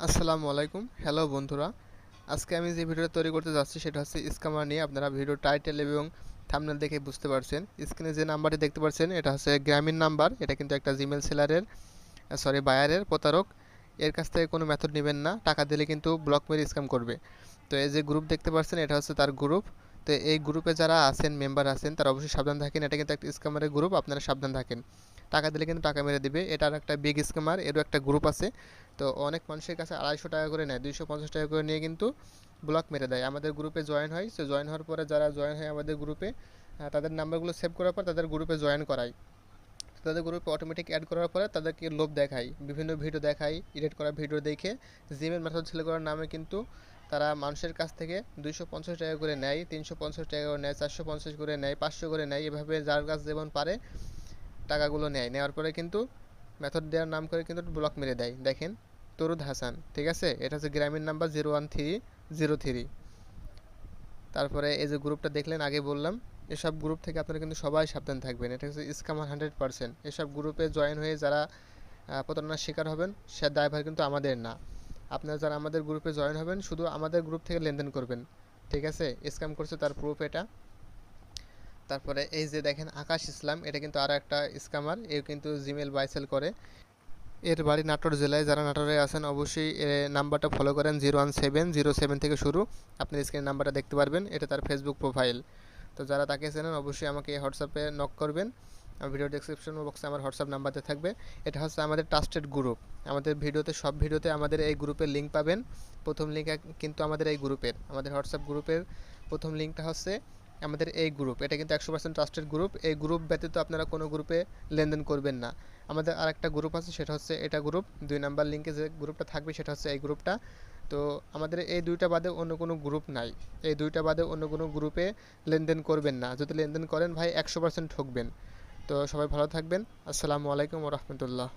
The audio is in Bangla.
আসসালামু আলাইকুম। হ্যালো বন্ধুরা। আজকে আমি যে ভিডিওটা তৈরি করতে যাচ্ছি সেটা হচ্ছে স্ক্যামার নিয়ে। আপনারা ভিডিও টাইটেল এবং থাম্বনেল দেখে বুঝতে পারছেন। স্ক্রিনে যে নাম্বারটি দেখতে পাচ্ছেন এটা হচ্ছে গ্রামীণ নাম্বার। এটা কিন্তু একটা জিমেইল সেলারের বায়ারের প্রতারক। এর কাছ থেকে কোনো মেথড নেবেন না। টাকা দিলে কিন্তু ব্লক মেরে স্ক্যাম করবে। তো এই যে গ্রুপ দেখতে পাচ্ছেন এটা হচ্ছে তার গ্রুপ। তো এই গ্রুপে যারা আছেন মেম্বার আছেন তারা অবশ্যই সাবধান থাকেন। এটা কিন্তু একটা স্ক্যামারের গ্রুপ, আপনারা সাবধান থাকেন। টাকা দিলে কিন্তু টাকা মেরে দিবে। এটার একটা বিগ স্ক্যামার, এরও একটা গ্রুপ আছে। তো অনেক মানুষের কাছে 250 টাকা করে নেয়, 250 টাকা করে নিয়ে কিন্তু ব্লক মেরে দেয়। আমাদের গ্রুপে জয়েন হয়, সো জয়েন হওয়ার পরে যারা জয়েন হয় আমাদের গ্রুপে, তাদের নাম্বারগুলো সেভ করার পর তাদের গ্রুপে জয়েন করায়। তাদের গ্রুপে অটোমেটিক অ্যাড করার পরে তাদেরকে লোভ দেখায়, বিভিন্ন ভিডিও দেখায়, এডিট করা ভিডিও দেখে জিমের মেথড ছেলে করার নামে কিন্তু তারা মানুষের কাছ থেকে 250 টাকা করে নেয়, 350 টাকা করে নেয়, 450 করে নেয়, 500 করে নেয়। এভাবে যার কাছ যেমন পারে টাকাগুলো নেয়। নেওয়ার পরে কিন্তু মেথড দেওয়ার নাম করে কিন্তু ব্লক মেরে দেয়। দেখেন, তরুদ হাসান, ঠিক আছে? এটা হচ্ছে গ্রামীণ নাম্বার 01303। তারপরে এই যে গ্রুপটা দেখলেন, আগে বললাম এসব গ্রুপ থেকে আপনারা কিন্তু সবাই সাবধান থাকবেন। এটা হচ্ছে স্ক্যামার 100%। এসব গ্রুপে জয়েন হয়ে যারা প্রতারণার শিকার হবেন সে দায়ভার কিন্তু আমাদের না। আপনারা যারা আমাদের গ্রুপে জয়েন হবেন শুধু আমাদের গ্রুপ থেকে লেনদেন করবেন, ঠিক আছে? স্ক্যাম করছে তার প্রুফ এটা। তারপরে এই যে দেখেন আকাশ ইসলাম, এটা কিন্তু আরও একটা স্ক্যামার। এও কিন্তু জিমেল বাই সেল করে। এর বাড়ি নাটোর জেলায়। যারা নাটোরে আছেন অবশ্যই নাম্বারটা ফলো করেন, 01707 থেকে শুরু। আপনি স্ক্রিনের নাম্বারটা দেখতে পারবেন, এটা তার ফেসবুক প্রোফাইল। তো যারা তাকে চেনেন অবশ্যই আমাকে হোয়াটসঅ্যাপে নক করবেন। ভিডিও ডেসক্রিপশন বক্সে আমার হোয়াটসঅ্যাপ নাম্বারতে থাকবে। এটা হচ্ছে আমাদের ট্রাস্টেড গ্রুপ। আমাদের সব ভিডিওতে আমাদের এই গ্রুপের লিঙ্ক পাবেন। প্রথম লিঙ্ক কিন্তু আমাদের এই গ্রুপের, আমাদের হোয়াটসঅ্যাপ গ্রুপের প্রথম লিঙ্কটা হচ্ছে আমাদের এই গ্রুপ। এটা কিন্তু 100% ট্রাস্টেড গ্রুপ। এই গ্রুপ ব্যতীত আপনারা কোনো গ্রুপে লেনদেন করবেন না। আমাদের আরেকটা গ্রুপ আছে, সেটা হচ্ছে এটা গ্রুপ। 2 নাম্বার লিঙ্কে যে গ্রুপটা থাকবে সেটা হচ্ছে এই গ্রুপটা। তো আমাদের এই দুইটা বাদে অন্য কোনো গ্রুপ নাই। এই দুইটা বাদে অন্য কোনো গ্রুপে লেনদেন করবেন না। যদি লেনদেন করেন ভাই 100% ঠকবেন। তো সবাই ভালো থাকবেন। আসসালামু আলাইকুম ওয়া রাহমাতুল্লাহ।